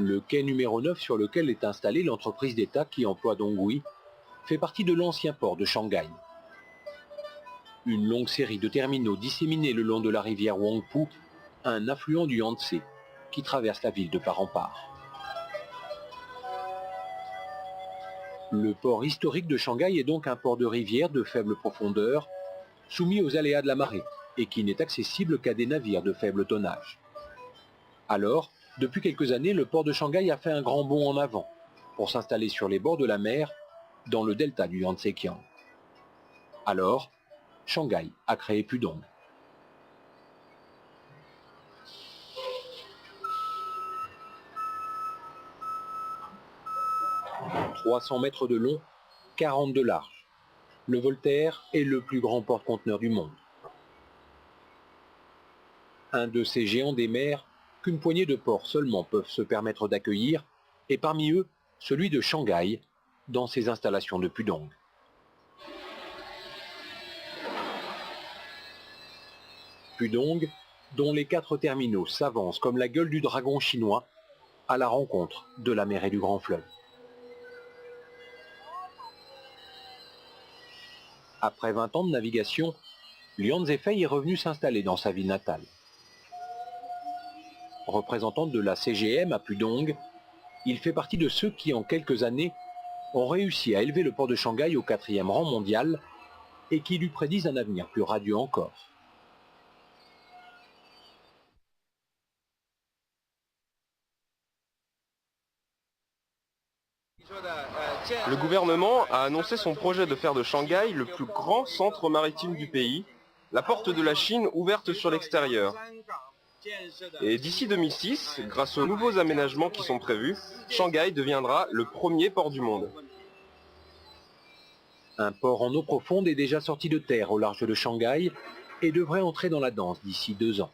Le quai numéro 9 sur lequel est installée l'entreprise d'État qui emploie Dongui fait partie de l'ancien port de Shanghai. Une longue série de terminaux disséminés le long de la rivière Huangpu, un affluent du Yangtze, qui traverse la ville de part en part. Le port historique de Shanghai est donc un port de rivière de faible profondeur, soumis aux aléas de la marée, et qui n'est accessible qu'à des navires de faible tonnage. Alors, depuis quelques années, le port de Shanghai a fait un grand bond en avant, pour s'installer sur les bords de la mer, dans le delta du Yangtze-Kiang. Alors, Shanghai a créé Pudong. 300 mètres de long, 40 de large. Le Voltaire est le plus grand porte-conteneurs du monde. Un de ces géants des mers qu'une poignée de ports seulement peuvent se permettre d'accueillir, et parmi eux, celui de Shanghai, dans ses installations de Pudong. Pudong, dont les 4 terminaux s'avancent comme la gueule du dragon chinois à la rencontre de la mer et du grand fleuve. Après 20 ans de navigation, Lian Zefei est revenu s'installer dans sa ville natale. Représentante de la CGM à Pudong, il fait partie de ceux qui, en quelques années, ont réussi à élever le port de Shanghai au 4e rang mondial et qui lui prédisent un avenir plus radieux encore. Le gouvernement a annoncé son projet de faire de Shanghai le plus grand centre maritime du pays, la porte de la Chine ouverte sur l'extérieur. Et d'ici 2006, grâce aux nouveaux aménagements qui sont prévus, Shanghai deviendra le premier port du monde. Un port en eau profonde est déjà sorti de terre au large de Shanghai et devrait entrer dans la danse d'ici 2 ans.